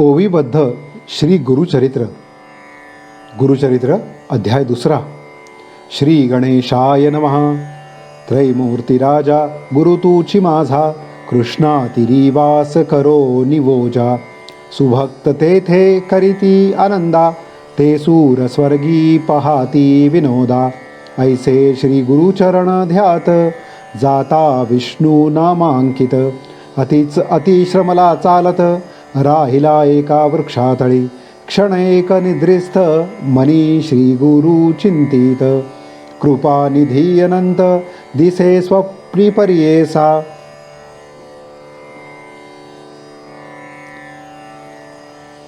ओवीबद्ध श्री गुरुचरित्र अध्याय 2. श्री गणेशाय नमः. त्रैमूर्तिराजा गुरु तूची माझा, कृष्णातिरी वास करो निवोजा. सुभक्त तेथे करीती आनंदा, ते सूर स्वर्गी पहाती विनोदा. ऐसे श्री गुरुचरण ध्यात, जाता विष्णू नामांकित. अतिश्रमला चालत, राहिला एका वृक्षातळी. क्षण एक निद्रिस्थ, मनी श्री गुरु चिंतित. कृपानिधी अनंत, दिसे स्वप्नी पर्येसा.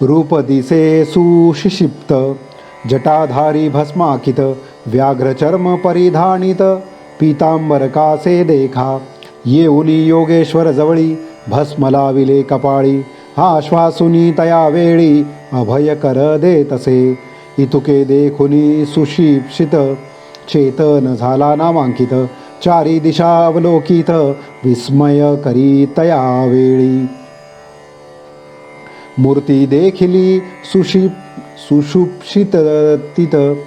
रूप दिसे सुशिक्षिप्त, जटाधारी भस्माकित. व्याघ्र चर्म परिधानित, पीतांबर कासे देखा. येऊनी योगेश्वर जवळी, भस्म लाविले कपाळी. आश्वासुनी तया वेळी, अभय कर देतसे. इतुके देखुनी सुशिक्षित, चेतन झाला नामांकित. चारी दिशा अवलोकित, विस्मय करी तया वेळी. मूर्ती देखिली सुषुप्शित तित,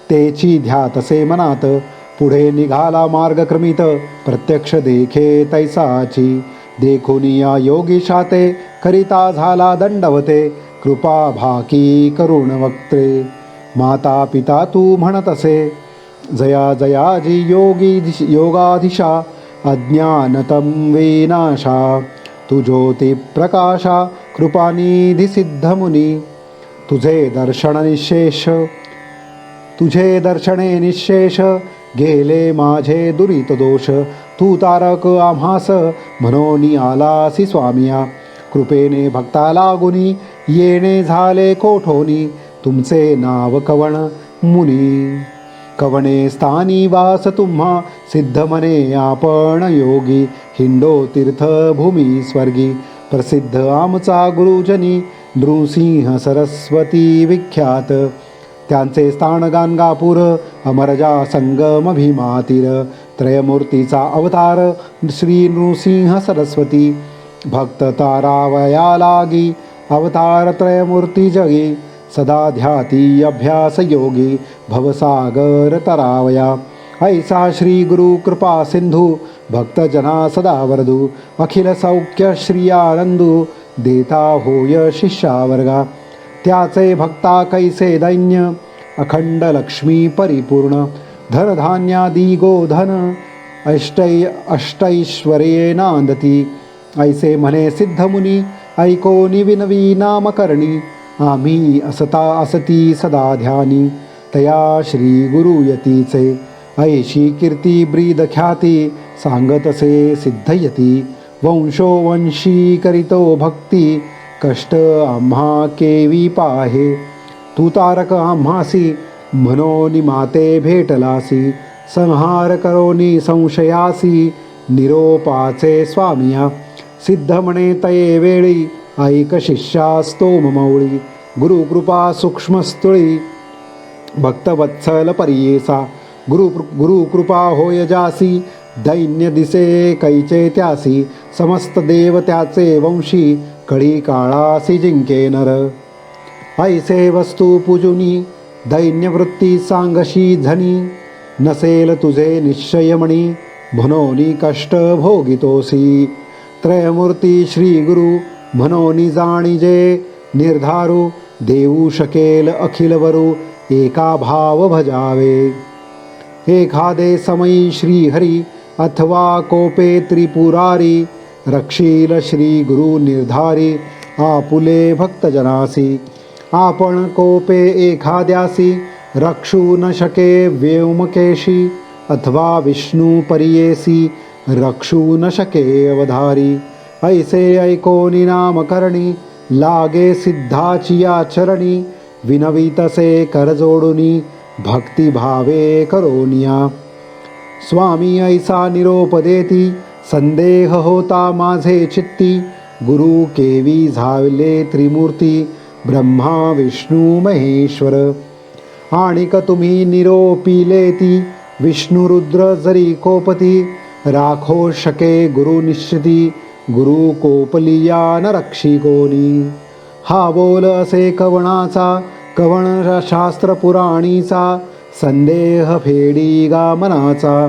तेची ध्यातसे मनात. पुढे निघाला मार्ग क्रमित, प्रत्यक्ष देखे तैसाची. देखुनिया योगीशाते, करिता झाला दंडवते. कृपा भाकी करुण वक्त्रे, माता पिता तू म्हणतसे. जया जयाजी योगाधीशा, अज्ञानतम विनाशा. तू ज्योती प्रकाशा, कृपानिधी सिद्धमुनी. तुझे दर्शने निशेष, गेले माझे दुरित दोष. तू तारक आम्हास, म्हणून आलासी स्वामिया. कृपेने भक्ता लागुनी, येणे झाले कोठोनी. तुमचे नाव कवण मुनी, कवणे स्थानी वास तुम्हा. सिद्ध मने आपण योगी, हिंडो तीर्थ भूमी स्वर्गी. प्रसिद्ध आमचा गुरुजनी, नृसिंह सरस्वती विख्यात. त्यांचे स्थान गाणगापूर, अमरजा संगम भीमातीर. त्रयमूर्तीचा अवतार, श्री नृसिंह सरस्वती. भक्त तारावया लागी, अवतार त्रयमूर्ती जगी. सदा ध्याती अभ्यास योगी, भवसागर तरावया. ऐसा श्री गुरु कृपा सिंधू, भक्तजना सदा वरदू. अखिल सौख्य श्री आनंदू, देता होय शिष्यावर्गा. त्याचे भक्ता कैसे दैन्य, अखंड लक्ष्मी परिपूर्ण. धनधान्यादी गोधन, अष्टैश्वर्ये नांदती. ऐसे म्हणे सिद्धमुनी, ऐकोनी विनवी नामकरणी. आम्ही असती सदा ध्यानी, तया श्री गुरु यतीचे. ऐशी कीर्ती ब्रीद ख्याती, सांगतसे सिद्धयती. वंशोवंशी करीतो भक्ती, कष्ट आम्हा केवी पाहे. तू तारक आम्हासी, म्हणोनी माते भेटलासी. संहार करोनी संशयासी, निरोपाचे स्वामिया. सिद्ध म्हणे तये वेळी, ऐक शिष्यास्तो ममौळी. गुरुकृपा सूक्ष्मस्थुळी, भक्तवत्सल परियेसा. गुरुकृपा होय जासी, दैन्य दिसे कैचे त्यासी. समस्त देव त्याचे वंशी, कळी काळासी जिंके नर. ऐसे वस्तू पूजुनी, दैन्यवृत्ती सांगशी झनी. नसेल तुझे निश्चयमणी, म्हणोनी कष्ट भोगितोसी. त्रयमूर्ती श्री गुरु, म्हणोनी जाणीजे निर्धारू. देऊ शकेल अखिल वरू, एका भाव भजावे. एखादे समयी श्री हरी, अथवा कोपे त्रिपुरारी. रक्षील श्री गुरु निर्धारी, आपुले भक्तजनासी. आपण कोपे एखाद्यासी, रक्षू न शके व्योमकेशी. अथवा विष्णू परियेसी, रक्षू न शके अवधारी. ऐसे ऐकोनी नामकरणी, लागे सिद्धाची आचरणी. विनवितसे करजोडुनी, भक्तिभावे करोनिया. स्वामी ऐसा निरोप देती, संदेह होता माझे चित्ती. गुरु केवी झाले त्रिमूर्ती, ब्रह्मा विष्णू महेश्वर. आणिक तुम्ही निरोपिलेती, विष्णू रुद्र जरी कोपती. राखो शके गुरु निश्चिती, गुरु कोपलिया न रक्षी कोणी. हा बोल असे कवणाचा, कवण शास्त्र पुराणीचा, संदेह फेडी गा मनाचा,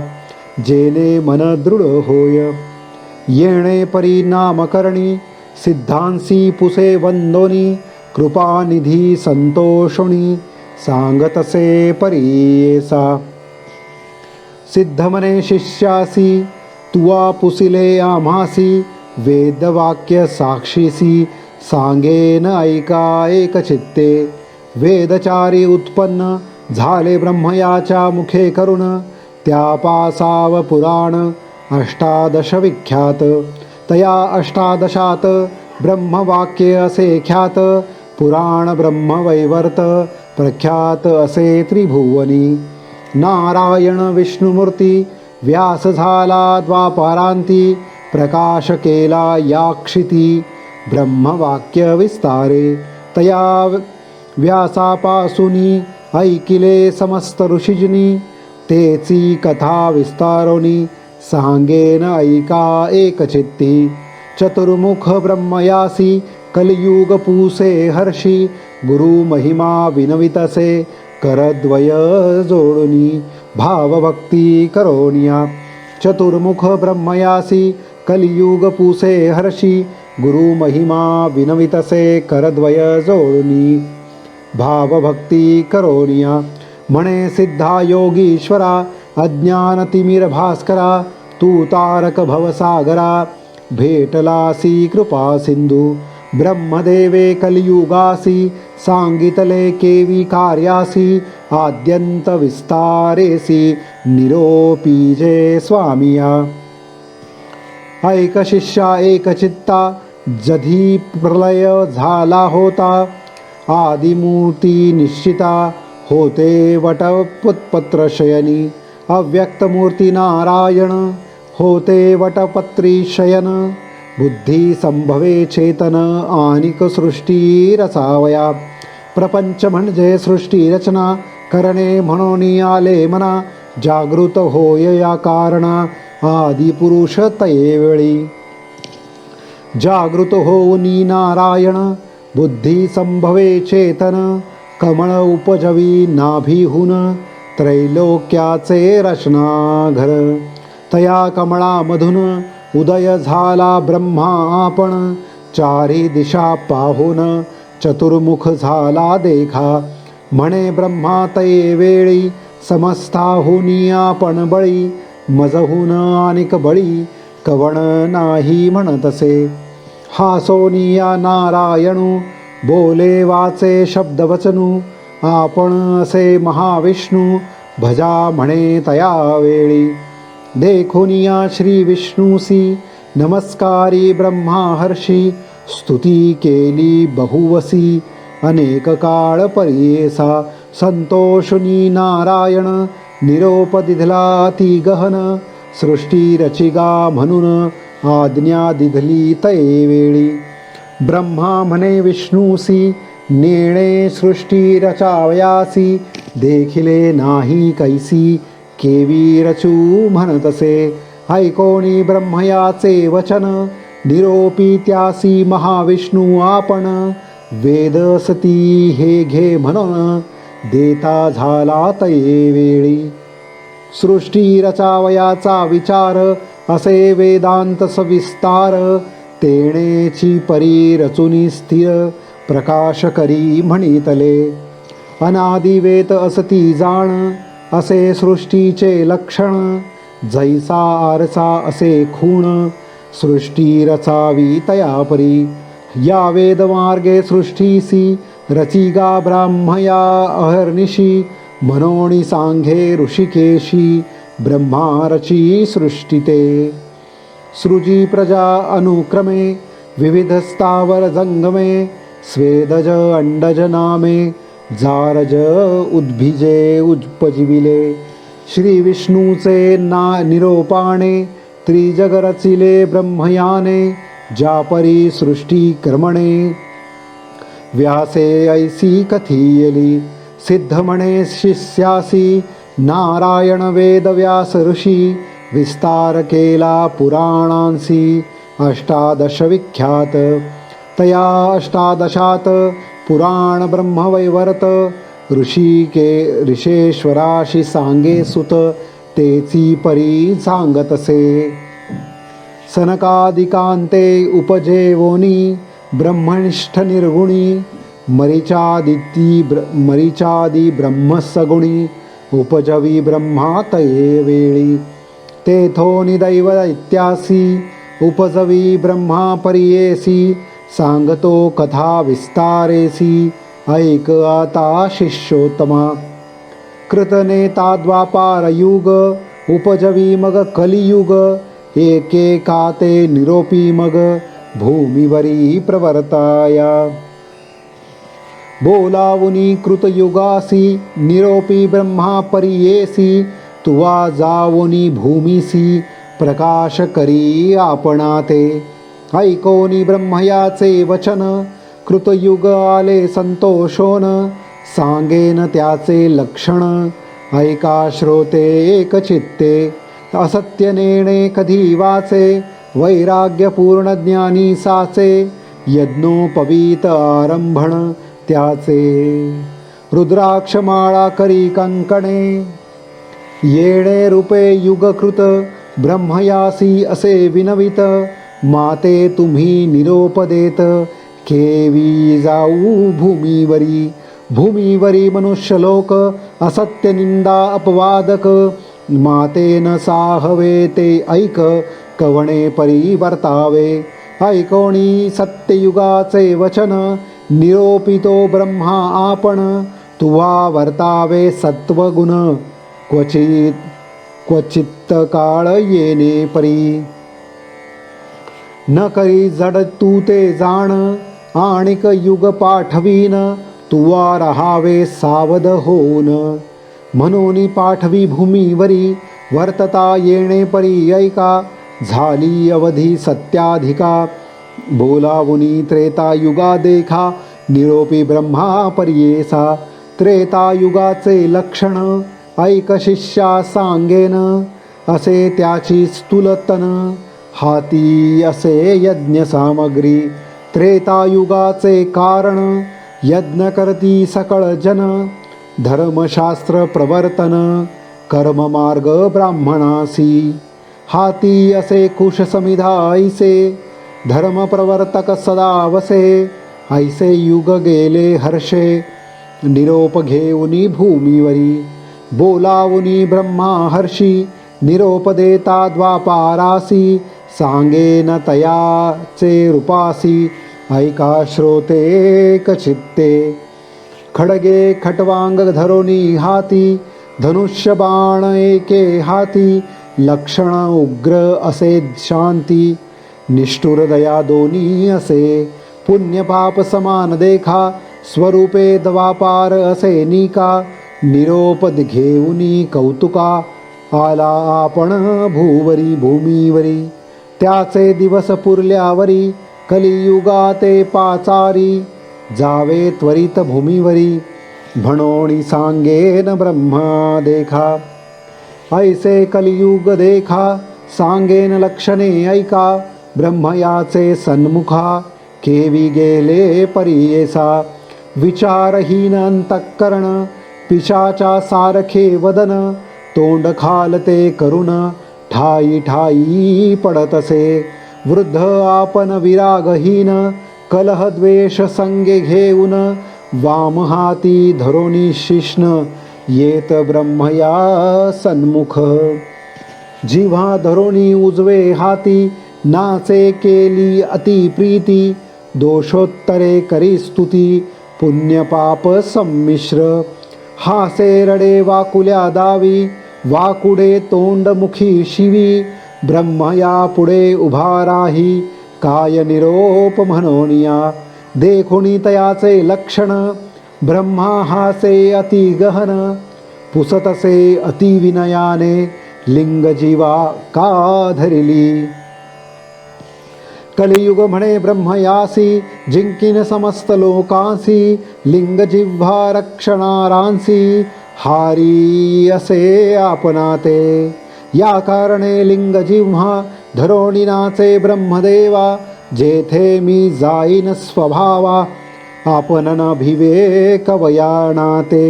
जेणे मन दृढ होय. येणे परिणाम करणी, सिद्धांसी पुसे वंदोनी, कृपानिधी संतोषुणी, सांगतसे परीयेसा. सिद्ध म्हणे शिष्यासी, तुवा पुसिले आम्हासी, वेदवाक्य साक्षीसी, सांगेन ऐका एकचित्ते. वेदचारी उत्पन्न झाले ब्रह्मयाच्या मुखे करुण, त्या पासाव पुराण अष्टादश विख्यात. तया अष्टादशात ब्रह्मवाक्य असे ख्यात, पुराण ब्रह्मवैवर्त प्रख्यात असे त्रिभुवनी. नारायण विष्णुमूर्ती व्यास झाला द्वापारांती, प्रकाश केला या क्षिती, ब्रह्मवाक्य विस्तारे. तया व्यासापासूनी ऐकिले समस्त ऋषीजनी, तेची कथा विस्तारोनी, सांगेन ऐका एकचित्ती. चतुर्मुख ब्रह्मयासी, कलियुग पूसे हर्षी, गुरु महिमा विनवितसे, करद्वय जोडुनी, भावभक्ती करोनिया. चतुर्मुख ब्रह्मयासी, कलियुग पूसे हर्षी, गुरु महिमा विनवितसे, करद्वय जोडुनी, भावभक्ती करोनिया. म्हणे सिद्धा योगीश्वरा, अज्ञान तिमिर भास्करा, तू तारक भवसागरा, भेटलासी कृपा सिंधू. ब्रह्मदेवे कलियुगासी, सांगितले केवी कार्यासी, आद्यंत विस्तारेसी, निरोपीजे स्वामिया. ऐक शिष्या एक चित्ता, जधी प्रलय झाला होता, आदिमूर्ती निश्चिता, होते वटपत्र शयनी. अव्यक्तमूर्ती नारायण, होते वटपत्री शयन. बुद्धी संभवे चेतन, आनिक सृष्टी रचावया. प्रपंच म्हणजे सृष्टी रचना, करणे म्हणून आले मना. जागृत होय या कारणा, आदिपुरुष तयेवेळी. जागृत होऊनी नारायण, बुद्धी संभवे चेतन. कमळ उपजवी नाभीहून, त्रैलोक्याचे रचनाघर. तया कमळामधून उदय झाला ब्रह्मा आपण, चारी दिशा पाहून चतुर्मुख झाला देखा. म्हणे ब्रह्मा तये वेळी, समस्ताहुनी आपण बळी. मजहून अनिक बळी, कवण नाही म्हणतसे. हा सोनिया नारायणू, बोले वाचे शब्द वचनू. आपण असे महाविष्णू, भजा म्हणे तया वेळी. देखुनिया श्री विष्णूसी, नमस्कारी ब्रह्मा हर्षी. स्तुती केली बहुवसी, अनेक काळ परियेसा. संतोषुनी नारायण, निरोप दिधला अति गहन. सृष्टी रचिगा म्हणून, आज्ञा दिधली तये वेळी. ब्रह्मा म्हणे विष्णूसी, नेणे सृष्टी रचावयासी. देखिले नाही कैसी, केवी रचू म्हणतसे. ऐकोनी ब्रह्मयाचे वचन, निरोपी त्यासी महाविष्णू आपण. वेदसती हे घे म्हणून, देता झाला तये वेळी. सृष्टी रचावयाचा विचार, असे वेदांत सविस्तार. तेणेची परी रचुनी स्थिर, प्रकाश करी म्हणितले. अनादिवेत असती जाण, असे सृष्टीचे लक्षण. जैसा आरसा असे खूण, सृष्टी रचावी तयापरी. या वेदमार्गे सृष्टीसी, रचिगा ब्राह्मया अहर्निशी. मनोणी सांघे ऋषिकेशी, ब्रह्मा रची सृष्टिते. सृजी प्रजा अनुक्रमे, विविध स्थावर जंगमे. स्वेदज अंडज नामे, जारज उद्भिजे उपजीविले. श्री विष्णूचे निरोपाणे, त्रिजग रचिले ब्रह्मयाने. ज्यापरी सृष्टी क्रमणे, व्यासे ऐसी कथीयली. सिद्ध म्हणे शिष्यासी, नारायण वेद व्यास ऋषी. विस्तार केला पुराणांसी, अष्टादश विख्यात. तया अष्टादशात पुराण ब्रह्मवैवर्त ऋषेश्वराशी सांगे सुत तेची परी सांगतसे. सनकादिकांते उपजेवोनी ब्रह्मनिष्ठ निर्गुणी मरीचादी ब्रह्मसगुणी उपजवी ब्रह्मा तये वेळी. तेथोनी दैव इत्यासी उपजवी ब्रह्मा परियेसी सांगतो कथा विस्तारेसी ऐक आता शिष्योत्तमा. कृतनेता द्वापार युग उपजवी मग कलियुग एकेका ते निरोपी मग भूमीवरी प्रवर्ताया. बोलावुनी कृतयुगासी निरोपी ब्रह्मा परियेसी तुवा जावोनी भूमीसी प्रकाश करी आपणा ते. ऐकोनी ब्रह्मयाचे वचन कृतयुग आले संतोषोन सांगेन त्याचे लक्षण ऐका श्रोते एकचित्ते. असत्य नेणे कधी वाचे वैराग्यपूर्ण ज्ञानी साचे यज्ञोपवीत आरंभण त्याचे. रुद्राक्षमाळा करी कंकणे येणे रूपे युगकृत ब्रह्मयासी असे विनवित. माते तुम्ही निरोप देत केवी जाऊ भूमीवरी. भूमीवरी मनुष्यलोक असत्य निंदा अपवादक माते न साहवे ते ऐक कवणे परिवर्तावे. ऐकोणी सत्ययुगाचे वचन निरोपितो ब्रह्मा आपण तुवा वर्तावे सत्वगुण क्वचित काळ येणे परी. न करी जड तू ते जाण आणिक युग पाठवीन तुवा रहावे सावध होऊन. म्हणून पाठवी भूमीवरी वर्तता येणे परी ऐका झाली अवधी सत्याधिका. बोलावुनी त्रेतायुगा देखा निरोपी ब्रह्मा पर्येसा. त्रेतायुगाचे लक्षण ऐक शिष्या सांगेन असे त्याची स्थूलतन. हाती असे यज्ञ सामग्री त्रेतायुगाचे कारण यज्ञ करती सकळ जन. धर्मशास्त्र प्रवर्तन कर्ममार्ग ब्राह्मणासी. हाती असे कुश समिधा ऐसे धर्म प्रवर्तक सदा वसे. ऐसे युग गेले हर्षे निरोप घेऊनी भूमीवरी. बोलावुनी ब्रह्मा हर्षी निरोप देता द्वापारासी. सांगेन तयाचे रूपासी ऐका श्रोते कचित्ते. खडगे खटवांग धरोनी हाती धनुष्य बाण एके हाती. लक्षण उग्र असे शांती निष्ठुर दया दोन्ही असे. पुण्य पाप समान देखा स्वरूपे द्वापार असे निका. निरोप घेऊनी कौतुका आला आपण भूवरी भूमीवरी. त्याचे दिवस पुरल्यावरी कलियुगाते पाचारी. जावे त्वरित भूमीवरी म्हणोनी सांगेन ब्रह्मा देखा. ऐसे कलियुग देखा सांगेन लक्षणे ऐका. ब्रह्मयाचे सन्मुखा केवी गेले परियेसा. विचारहीन अंतःकरण पिशाचा सारखे वदन. तोंड खालते करुण ठाई ठाई पडतसे. वृद्ध आपण विरागहीन कलह द्वेष संगे घेऊन. वाम हाती धरोनी शिष्ण येत ब्रह्मया सन्मुख. जिव्हा धरोनी उजवे हाती नाचे केली अति प्रीती. दोषोत्तरे करी स्तुती पुण्य पाप संमिश्र. हासे रडे वाकुल्या दावी वाकुडे तोंड मुखी शिवी. ब्रह्मया पुढे उभा राही काय निरोप म्हणोनिया. देखोनी तयाचे लक्षण ब्रह्मा हासे अति गहन. पुसतसे अति विनयाने लिंग जीवा का धरिली. कलियुग म्हणे ब्रह्मयासी जिंकीन समस्त लोकांसी. लिंग जिव्हा रक्षणारांसी हारी असे आपणाते. या कारणे लिंग जिव्हा धरोणी नाचे ब्रह्मदेवा. जेथे मी जाईन स्वभावा आपण न भिवे कवयाना ते.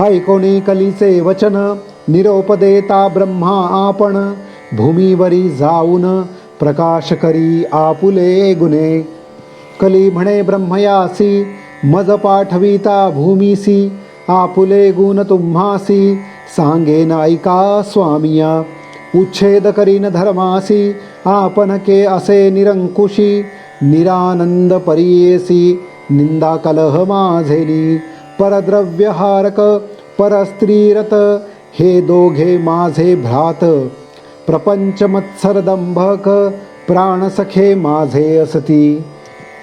ऐकोनी कलीचे वचन निरोप देता ब्रह्मा आपण भूमीवरी जाऊन प्रकाश करी आपुले गुणे. कली म्हणे ब्रह्मयासी मज पाठविता भूमीसी आपुले गुण तुम्हासी सांगेन ऐका स्वामिया. उच्छेद करीन धर्मासी आपण के असे निरंकुशी निरानंद परियेसी निंदा कलह माझेनी. परद्रव्यहारक परस्त्रीरत हे दोघे माझे भ्रात. प्रपंच मत्सरदंभक प्राणसखे माझे असती.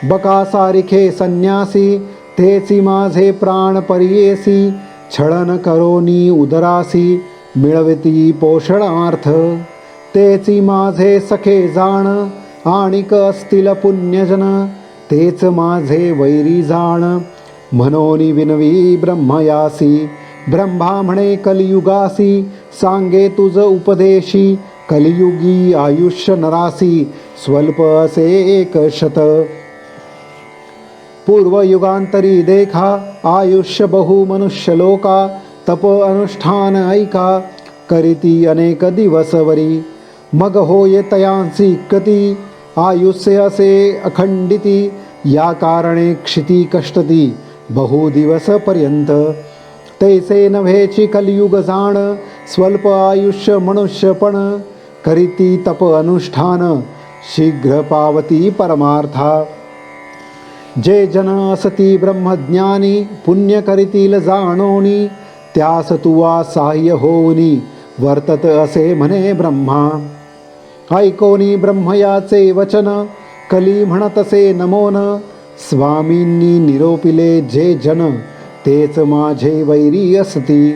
बकासारिखे संन्यासी तेची माझे प्राण परियेसी. छळन करोनी उदरासी मिळविती पोषणार्थ. तेची माझे सखे जाण आणिक असतील पुण्यजन. तेच माझे वैरी जाण म्हणोनी विनवी ब्रह्मयासी. ब्रह्मा म्हणे कलियुगासी सांगे तुझ उपदेशी. कलियुगी आयुष्य नरासी स्वल्प असे 100. पूर्वयुगांतरी देखा आयुष्य बहु मनुष्य लोका. तप अनुष्ठान ऐका करीती अनेक दिवसवरी. मग होय तयांसी कती आयुष्य असे अखंडिती. या कारणे क्षिती कष्टती बहु दिवस पर्यंत. तैसे नव्हेची कलियुग जाण स्वल्प आयुष्य मनुष्यपण. करीती तप अनुष्ठान शीघ्र पावती परमार्था. जे जन असती ब्रह्मज्ञानी पुण्य करीतील जाणोनी. त्यास तुवा सहाय्य होऊनी वर्तत असे म्हणे ब्रह्मा. ऐकोनी ब्रह्मयाचे वचन कली म्हणतसे नमोन. स्वामींनी निरोपिले जे जन तेच माझे वैरी असती.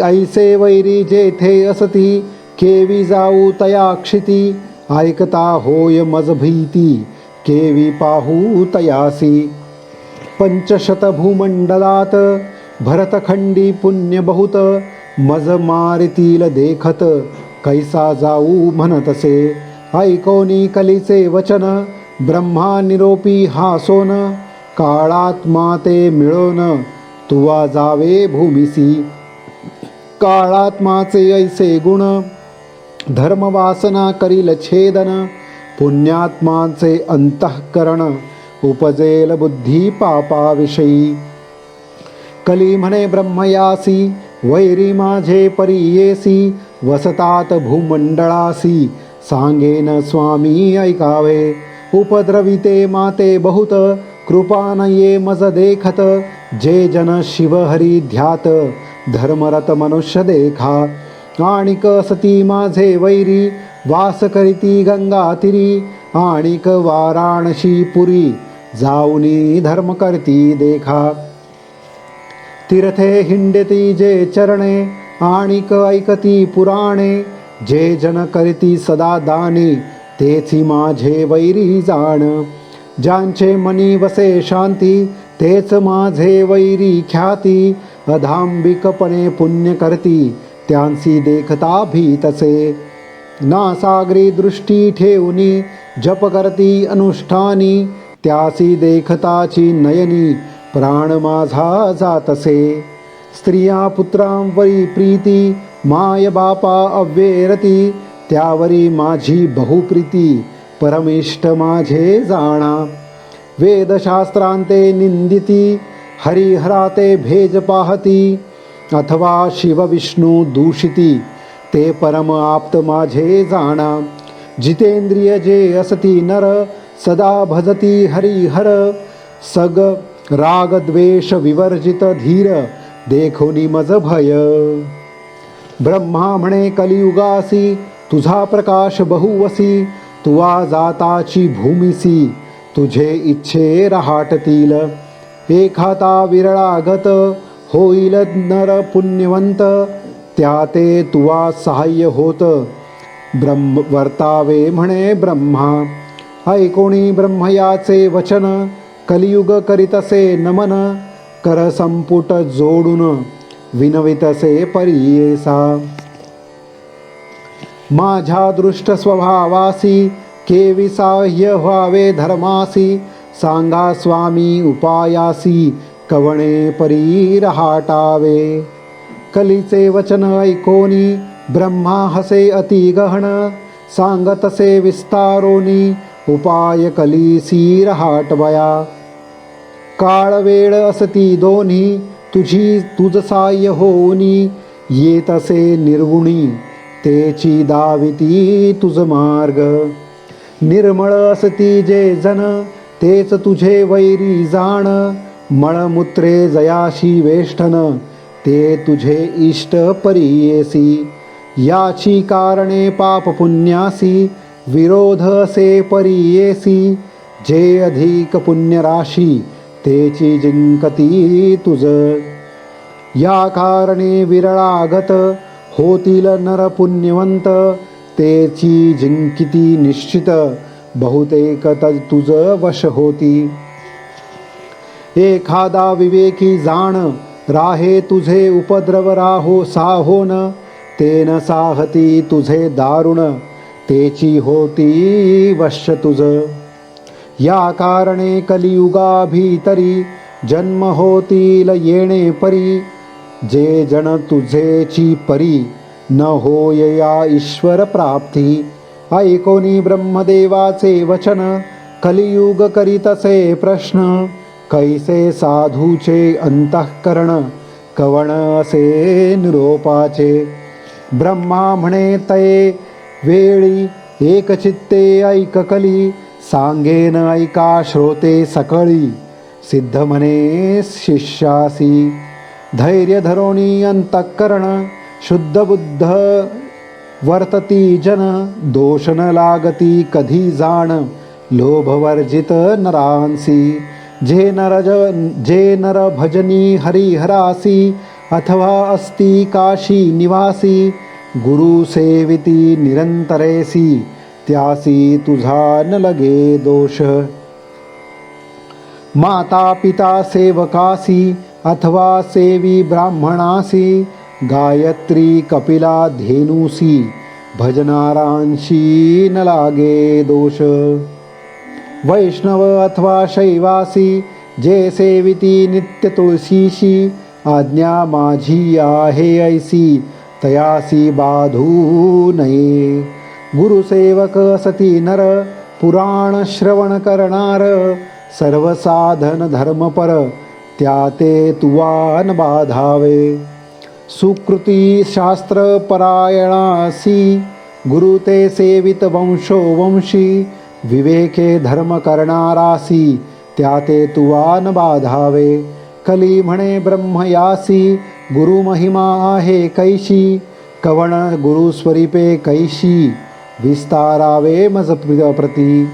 ऐसे वैरी जेथे असती केवी जाऊ तया क्षिती. ऐकता होय मज भीती केवी पाहू तयासी. पंचशत भूमंडलात भरतखंडी पुण्य बहुत. मज मारितील देखत कैसा जाऊ म्हणतसे. ऐकोनी कलीचे वचन ब्रह्मा निरोपी हासोन. काळात्मा ते मिळोन तुवा जावे भूमिसी. काळात्माचे ऐसे गुण धर्मवासना करील छेदन. पुण्यात्माचे अंतःकरण उपजेल बुद्धी पापाविषयी. कली म्हणे ब्रह्मयासी वैरी माझे परियेसी. वसतात भूमंडळासी सांगेन स्वामी ऐकावे. उपद्रविते माते बहुत कृपा नये मज देखत. जे जन शिवहरी ध्यात धर्मरत मनुष्य देखा. आणिक सती माझे वैरी वास करीती गंगातीरी. आणिक वाराणसी पुरी जाऊनी धर्म करती देखा. तीर्थे हिंडती जे चरणे आणिक ऐकती पुराणे. जे जन करीती सदा दाने तेची माझे वैरी जाण. ज्यांचे मनी वसे शांती तेच माझे वैरी ख्याती. अधांबिकपणे पुण्य करती त्यांसी देखता भीतसे. नासागरी दृष्टी ठेवनी जप करती अनुष्ठानी. त्यासी देखताची नयनी प्राण माझा जातसे. स्त्रिया पुत्रांवरी प्रीती माय बापा अव्येरती. त्यावरी माझी बहुप्रीती परमिष्ट माझे जाणा. वेदशास्त्रांते निंदिती हरिहराते भेज पाहती. अथवा शिव विष्णू दूषिती ते परम आप्त माझे जाणा. जितेंद्रिय जे असती नर सदा भजती हरिहर. सग राग द्वेष विवर्जित धीर देखोनी मज भय. ब्रह्मा म्हणे कलियुगासी तुझा प्रकाश बहुवसी. तुवा जाताची भूमिसी तुझे इच्छे रहाटतील. एखादा विरळागत होईल नर पुण्यवंत. त्या ते तुवा सहाय्य होत ब्रह्म वर्तावे म्हणे ब्रह्मा. ऐकोणी ब्रह्मयाचे वचन कलियुग करीतसे नमन. कर संपुट जोडून विनवितसे परियेसा. माझ्या दृष्ट स्वभावासी केवी साह्य व्हावे धर्मासी, सांगा स्वामी उपायासी, कवणे परी रहाटावे. कलीचे वचन ऐकोनी, ब्रह्मा हसे अति गहन, सांगतसे विस्तारोनी, उपाय कलीसी रहाटवया. काळ वेळ असती दोन्ही, तुझ साह्य होऊनी, येतसे निर्गुणी, तेची दाविती तुझ मार्ग. निर्मळ असती जे जन, तेच तुझे वैरी जाण, मळमूत्रे जयाशी वेष्टन, ते तुझे इष्ट परियेसी. याची कारणे पाप पुण्यासी, विरोध असे परियेसी, जे अधिक पुण्यराशी, तेची जिंकती तुझ. या कारणे विरळागत, होतील नर पुण्यवंत, तेची जिंकिती निश्चित, बहुतेक तुझ वश होती. एखादा विवेकी जाण, राहे तुझे उपद्रव राहो साहोन, तेन साहती तुझे दारुण, तेची होती वश तुझ. या कारणे कलियुगाभीतरी, जन्म होतील येणे परी, जे जन तुझेची परी, न होय या ईश्वर प्राप्ती. ऐकोनी ब्रह्मदेवाचे वचन, कलियुग करीतसे प्रश्न, कैसे साधूचे अंतःकरण, कवण असे निरोपाचे. ब्रह्मा म्हणे तये वेळी, एकचित्ते ऐक कली, सांगेन ऐका श्रोते सकळी, सिद्ध म्हणे शिष्यासी. धैर्य धरोणी अंतःकरण, शुद्ध बुद्ध वर्तती जन, दोष न लागती कधी जाण, लोभवर्जित नरांसी. जे नर भजनी हरिहरासी, अथवा अस्ति काशी निवासी, गुरु सेविती निरंतरेसी, त्यासी तुझा न लगे दोष. माता पिता सेवकासी, अथवा सेवी ब्राह्मणासी, गायत्री कपिला धेनुसी, भजनारांशी न लागे दोष. वैष्णव अथवा शैवासी, जे सेविती नित्य तुळशीशी, आज्ञा माझी आहे ऐसी, तयासी बाधू नये. गुरुसेवक असती नर, पुराण श्रवण करणार, सर्व साधन धर्मपर, त्या ते तुवा न बाधावे. सुकृती शास्त्र परायणासी, गुरु ते सेवित वंशो वंशी, विवेके धर्म करणारासी, त्या ते तुवा न बाधावे. कली म्हणे ब्रह्म यासी, गुरु महिमा आहे कैशी, कवण गुरु स्वरूपे कैशी, विस्तारावे मज प्रती.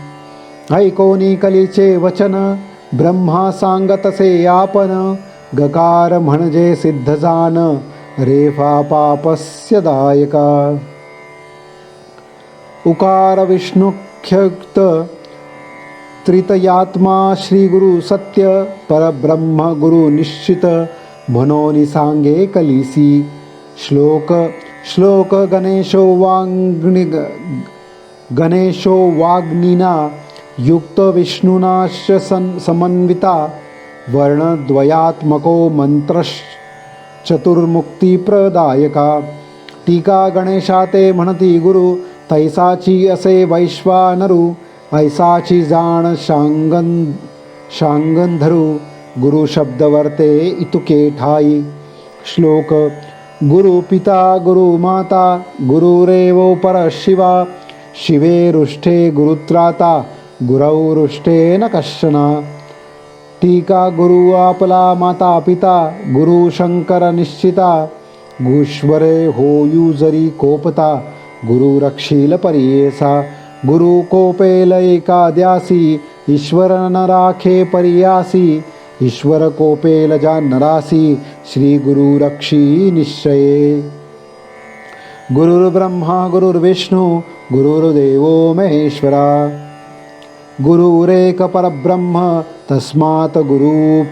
ऐकोनी कलीचे वचन, ब्रह्मा सांगतसे आपण, गकार म्हणजे सिद्ध जान, रेफा पापस्य दायका. उकार विष्णुख्यक्त, त्रितयात्मा श्री गुरु सत्य, परब्रह्म गुरु निश्चित, म्हणून सांगे कलिसी. श्लोक गणेशो वाग्निना युक्त, विष्णुनाश्च समन्विता, वर्णद्वयात्मको मंत्रश्चतुर्मुक्तिप्रदायका. टीका गणेशाते म्हणती गुरु, तैसाची असे वैश्वानरू, ऐसाची जाण शांगंधरू, गुरु शब्द वर्ते इतुके ठाई. श्लोक. गुरु पिता गुरु माता, गुरुरेवो परशिवा, शिवे रुष्ठे गुरुत्राता, गुरौ रुष्ठे न कश्चना. टीका. गुरु आपला माता पिता, गुरु शंकर निश्चिता, गुश्वरे होयू जरी कोपता, गुरु रक्षील परियेसा. गुरु कोपेल एकाद्यासी, ईश्वर न राखे परियासी, ईश्वर कोपेल जा नरासी, श्री गुरु रक्षी निश्चये. गुरुर्ब्रह्मा गुरुर्विष्णू, गुरुर्देवो महेश्वरा, गुरुरेक परब्रह्म, तस्मात् गुरु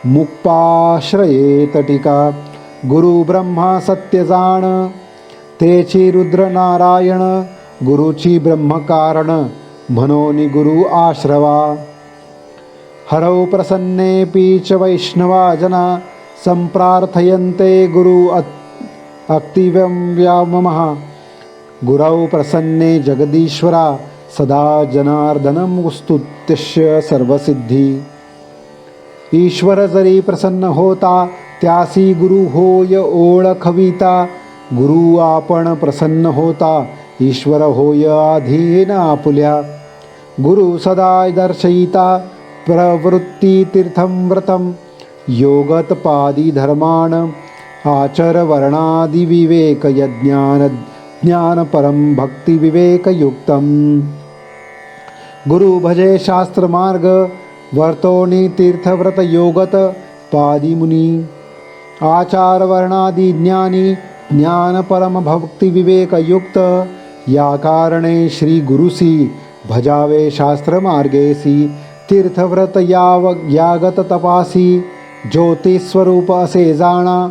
मुक्पाश्रयेत. टीका. गुरु ब्रह्मा सत्य जाण, तेची रुद्र नारायण, गुरुची ब्रह्मकारण, म्हणोनि गुरु आश्रवा. हरौ प्रसन्नेऽपि च वैष्णवा जना संप्रार्थयन्ते गुरु अक्तिव्यं व्याममः. गुरौ प्रसन्ने जगदीश्वरा सदा जनार्दनं स्तुत्यस्य सर्वसिद्धी. ईश्वर जरी प्रसन्न होता त्यासी गुरु होय ओळखविता. गुरु आपण प्रसन्न होता ईश्वर होय अधीन आपुल्या. गुरु सदा दर्शयिता प्रवृत्ती तीर्थं व्रतं. योगतपादी धर्मान् आचर वर्णादि विवेक यज्ञान ज्ञान परम भक्ति विवेक युक्तम. गुरु भजे शास्त्र मार्ग वर्तोनी तीर्थव्रत योगत पादी मुनी. आचार वर्णादि ज्ञानी ज्ञान परम भक्ति विवेक युक्त. या कारणे श्री गुरुसी भजावे शास्त्र मार्गेसी. तीर्थव्रत यागत तपासी ज्योतिस्वरूप असे जाणा.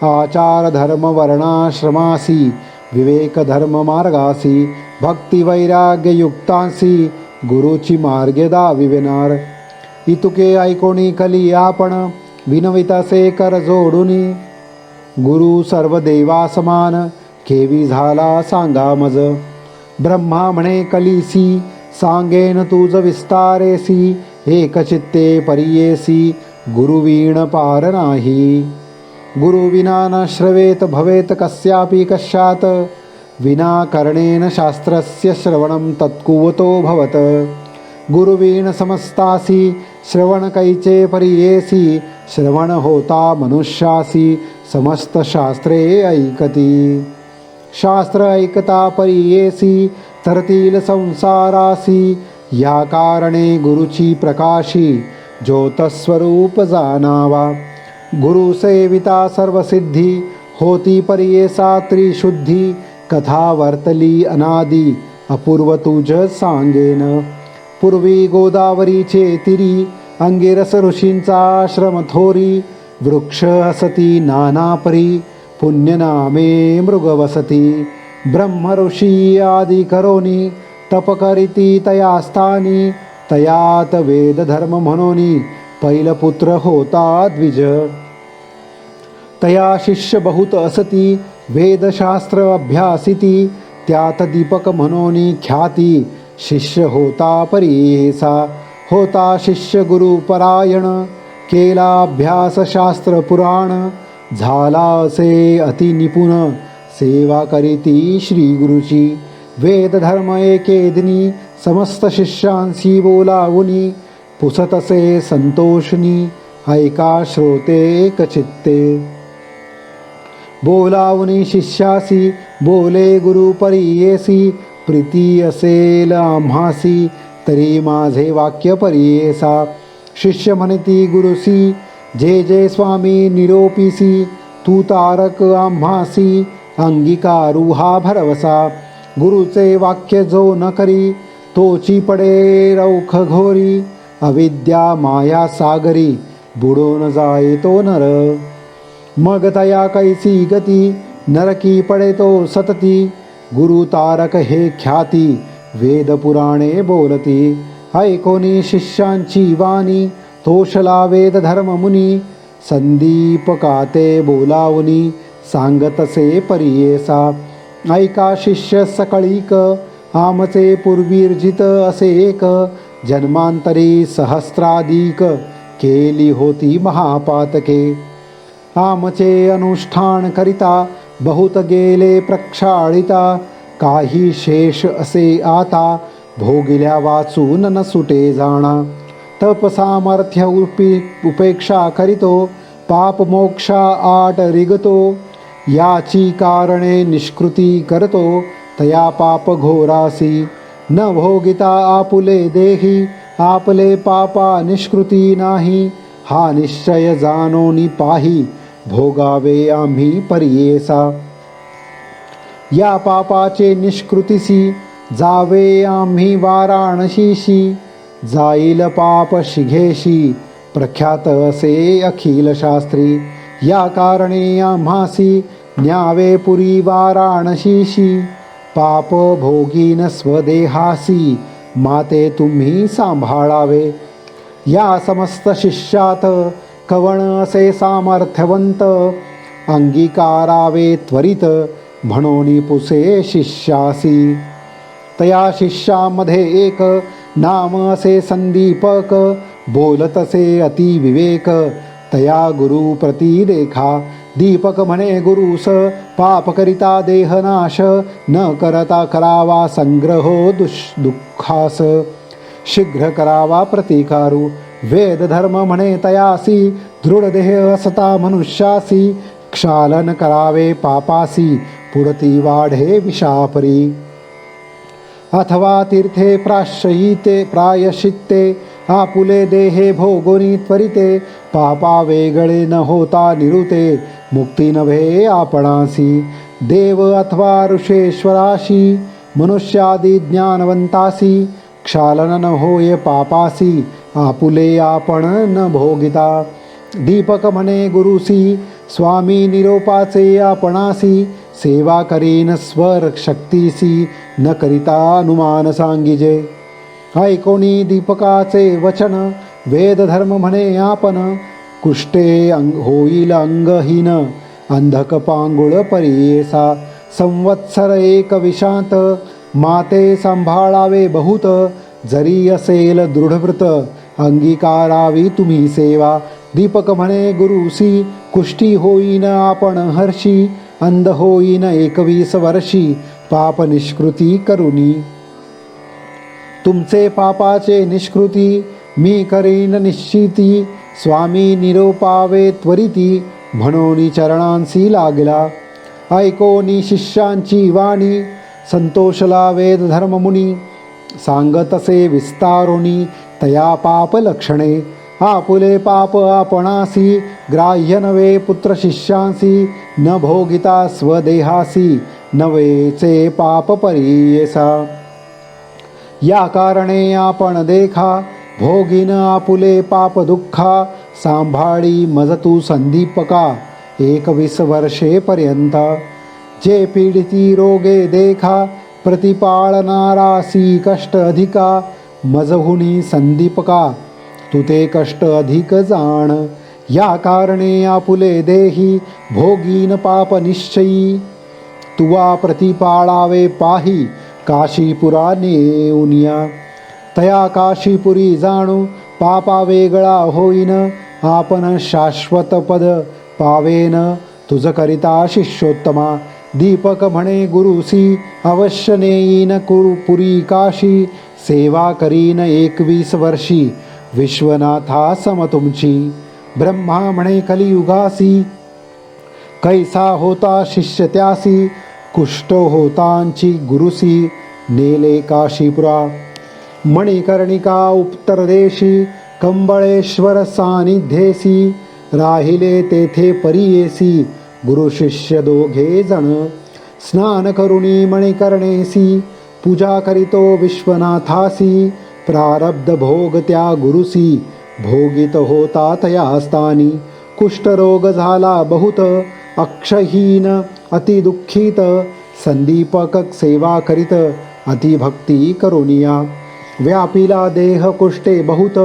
आचार धर्म वर्णाश्रमासी विवेक धर्म मार्गासी. भक्ती वैराग्य युक्तांसी गुरुची मार्गे दाविविनार. इतुके ऐकोणी कली आपण विनवितसे कर जोडुनी. गुरु सर्व देवा समान केवी झाला सांगा मज. ब्रह्मा म्हणे कलीसी सांगेन तुझ विस्तारेसी. एकचित्ते परियेसी गुरुवीण पार नाही. गुरुविना न श्रवेत भवेत कस्यापि कश्यात. विना करणेन शास्त्रस्य श्रवणं तत्कुवतो भवत. गुरुवीण समस्तासी श्रवण कैचे परियेसी. श्रवण होता मनुष्यासी समस्त शास्त्रे ऐकती. शास्त्र ऐकता परियेसी तरतील संसारासी. या कारणे गुरुची प्रकाशी ज्योतस्वरूप जाणावा. गुरु सेविता सर्वसिद्धी होती परियेसा त्रिशुद्धी. कथा वर्तली अनादी अपूर्व तुझ सांगेन. पूर्वी गोदावरीचे तिरी अंगिरस ऋषींचा आश्रम थोरी. वृक्ष असती नाना परी पुण्यनामे मृगवसती. ब्रह्म ऋषी आदी करोनी तप करीती तया स्थानी. तयात वेद धर्म म्हणोनी पैलपुत्र होता द्विज. तया शिष्य बहुत असती वेदशास्त्र अभ्यासिती. त्यात दीपक म्हणोनी ख्याती शिष्य होता परियेसा. होता शिष्य गुरुपरायण केला अभ्यास शास्त्र पुराण. झाला असे अति निपुण सेवा करीती श्री गुरुची. वेद धर्म एके दिनी समस्त शिष्यांशी बोलावुनी. पुसतसे संतोषनी ऐका श्रोते एकचित्ते. बोलावुनी शिष्यासी बोले गुरु परियेसी. प्रीती असेल आम्हासी तरी माझे वाक्य परियेसा. शिष्य म्हणती गुरुसी जे जे स्वामी निरोपीसी. तू तारक आम्हासी अंगीकारू हा भरवसा. गुरुचे वाक्य जो न करी तोची पडे रौख घोरी. अविद्या माया सागरी बुडून जाये तो नर. मग तया कैसी गती नरकी पडे तो सतती. गुरु तारक हे ख्याती वेद पुराणे बोलती. ऐकोनी शिष्यांची वाणी तोषला वेद धर्म मुनी. संदीपकाते बोलावुनी सांगतसे परियेसा. ऐका शिष्य सकळीक आमचे पूर्वीर्जित असे एक. जन्मांतरी सहस्राधिक केली होती महापातके. आमचे अनुष्ठान करिता बहुत गेले प्रक्षाळिता. काही शेष असे आता भोगिल्या वाचून न सुटे जाणा. तप सामर्थ्य उपेक्षा करीतो पाप मोक्षा आट रिगतो. याची कारणे निष्कृती करतो तया पाप घोरासी. न भोगिता आपुले देही आपले पापा निष्कृती नाही. हा निश्चय जाणोनी पाही भोगावे आम्ही परियेसा. या पापाचे निष्कृतीसी जावे आम्ही वाराणसीशी. जाईल पाप शिघेशी प्रख्यात असे अखिल शास्त्री. या कारणे आम्हासी न्यावे पुरी वाराणसीशी. पाप भोगीन स्वदेहासी माते तुम्ही सांभाळावे. या समस्त शिष्यात कवण असे सामर्थ्यवंत, अंगीकारावे त्वरित म्हणून पुसे शिष्यासी. तया शिष्यामध्ये एक नाम असे संदीपक, बोलतसे अति विवेक तया गुरु प्रती देखा. दीपक म्हणे गुरुस पाप करिता देहनाश, न करता करावा संग्रहो दुःखास. शीघ्र करावा प्रतिकारू वेद धर्म म्हणे तयासी, दृढ देह असता मनुष्यासी. क्षालन करावे पापासी, पुढती वाढे विषापरी. अथवा तीर्थे प्रायश्चित्ते, आपुले देहे भोगोनी त्वरिते. पापा वेगळे न होता निरुते, मुक्ती नव्हे आपणासी. देव अथवा ऋषेश्वराशी, मनुष्यादी ज्ञानवंतासी. क्षालन न होय पापासी, आपुले आपण न भोगिता. दीपक म्हणे गुरुसी, स्वामी निरोपाचे आपणासी. सेवा करीन स्वर शक्तीसी, न करिता अनुमान सांगिजे. ऐकोनी दीपकाचे वचन, वेद धर्म म्हणे आपण. कुष्टे होईल अंगहीन, अंधक पांगुळ परियेसा. संवत्सर एक विशांत, माते सांभाळावे बहुत. जरी असेल दृढव्रत, अंगीकारावी तुम्ही सेवा. दीपक म्हणे गुरुसी, कुष्टी होईन आपण हर्षी. अंध होईन 21 वर्षी, पाप निष्कृती करुनी. तुमचे पापाचे निष्कृती, मी करीन निश्चिती. स्वामी निरोपावे त्वरिती, म्हणून चरणांसी लागला. ऐकोनी शिष्यांची वाणी, संतोषला वेद धर्ममुनी. सांगतसे विस्तारोनी, तया पाप लक्षणे. आपुले पाप आपणासी, ग्राह्य नवे पुत्र शिष्यांसी. न भोगिता स्वदेहासी, नवेचे पाप परियेसा. या कारणे आपण देखा, भोगिन आपुले पाप दुःखा. सांभाळी मजतू संदीपका, 21 वर्षेपर्यंत. जे पीडिती रोगे देखा, प्रतिपाळनारासी कष्ट अधिका. मजहुनी संदीपका, तू ते कष्ट अधिक जाण. या कारणे आपुले देही, भोगीन पाप निश्चयी. तुवा प्रतिपाळावे पाही, काशीपुरा नेऊनिया. तया काशीपुरी जाणू, पापा वेगळा होईन. आपण शाश्वत पद पावेन, तुझ करिता शिष्योत्तमा. दीपक म्हणे गुरुसी, अवश्य नेईन पुरी काशी. सेवा करीन 21 वर्षी, विश्वनाथा सम तुमची. ब्रह्मा म्हणे कलियुगासी, कैसा होता शिष्य त्यासी. कुष्ठ होतांची गुरुसी, नेले काशीपुरा. मणिकर्णिका उत्तरदेशी, कंबळेश्वर सानिध्येसी. राहिले तेथे परियेसी, गुरु शिष्य दोघे जण. स्नान करुणी मणिकर्णेसी, पूजा करीतो विश्वनाथासी. प्रारब्ध भोग त्या गुरुसी, भोगित होता तया स्थानी. कुष्ठरोग झाला बहुत, अक्षहीन अति दुःखित. संदीपक सेवा करीत, अतिभक्ती करुनिया. व्यापिला देह कुष्ठे बहुत,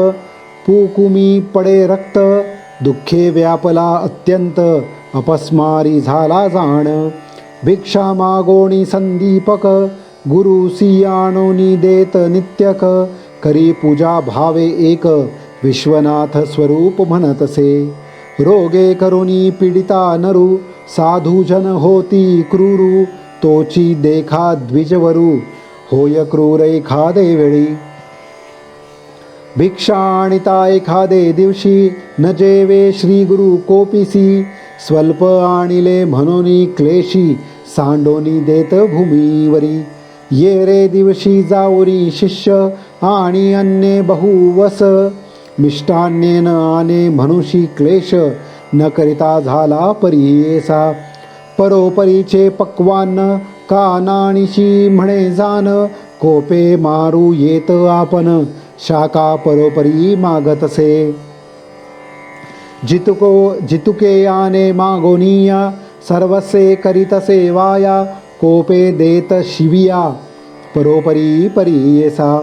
पुकुमी पडे रक्त. दुःखे व्यापला अत्यंत, अपस्मारी झाला जाण. भिक्षा मागोणी संदीपक, गुरुसी आणोनी देत नित्यक. करी पूजा भावे एक, विश्वनाथ स्वरूप म्हणतसे. रोगे करुणी पीडिता नरू, साधुजन होती क्रूरू. तोची देखा द्विजवरू, होय क्रूर एखादे वेळी. भिक्षा आणिता एखादे दिवशी, न जेवे श्री गुरु कोपिसी. स्वल्प आणिले म्हणून क्लेशी, सांडोनी देत भूमीवरी. ये रे दिवशी जाऊरी शिष्य, आणि अन्ये बहुवस. मिष्टान्ये न आणे म्हणूशी क्लेश, न करिता झाला परियेसा. परोपरीचे पक्वान्न, कानाणीशी म्हणे जान. कोपे मारू येत आपण, शाखा परोपरी मागतसे. जितुके आने मागोनिया, सर्वसे करीतसे वाया. कोपे देत शिविया, परोपरी परियेसा.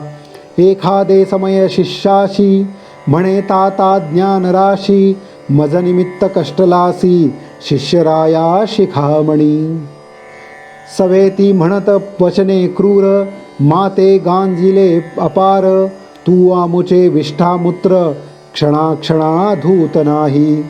एखादे समय शिष्याशी म्हणे ताता ज्ञानराशी, मज निमित्त कष्टलासी शिष्यराया शिखामणी. सवेती म्हणत वचने क्रूर, माते गांजिले अपार, तू आमुचे विष्ठामूत्र क्षणाक्षणा धूत नाही.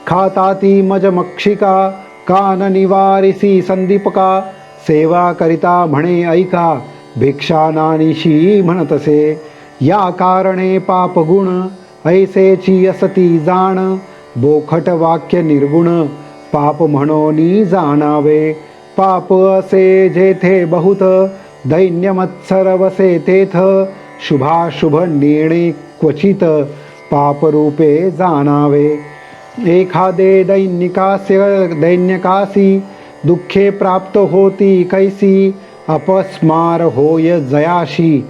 खाताती मज मक्षिका, कान निवारिसी संदीपका, सेवा करिता म्हणे ऐका, भिक्षा नानिशी म्हणतसे. या कारणे पाप गुण, ऐसेची असती जाण, बोखट वाक्य निर्गुण, पाप म्हणोनी जाणावे. पाप असे जेथे बहुत, दैन्य मत्सर वसे तेथ, शुभाशुभ निर्णे क्वचित, पापरूपे जाणावे. एखादे दैन्यकासी, दुःखे प्राप्त होती कैसी, अपस्मार होय जयाशी,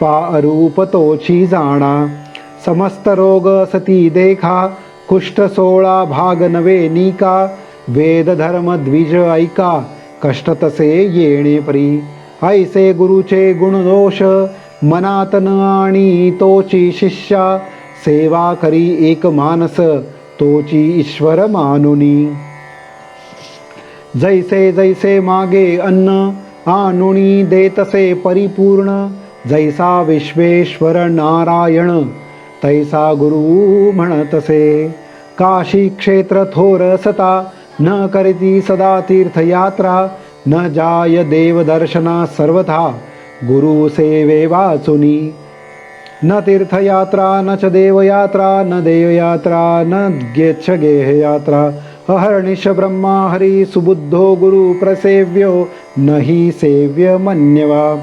पारूप तोची जाणा. समस्त रोग सती देखा, कुष्ठ 16 भाग नवे निका, वेद धर्म द्विज ऐका, कष्ट तसे येणे परी. ऐसे गुरुचे गुणदोष, मनात न आणि तोची शिष्या, सेवा करी एक मानस, तोची ईश्वर मानुनी. जैसे जैसे मागे अन्न, आणुनी देतसे परिपूर्ण, जैसा विश्वेश्वर नारायण, तैसा गुरु म्हणतसे. काशी क्षेत्र थोर सता, न करीती सदा तीर्थयात्रा, न जाय देवदर्शना सर्वथा, गुरु सेवे वाचुनी. न तीर्थयात्रा न च देवयात्रा, न देवयात्रा न गेच्छ गेहयात्रा, अहर्निश ब्रह्मा हरी सुबुद्धो गुरु प्रसेव्यो, नहि सेव्य मन्यवा.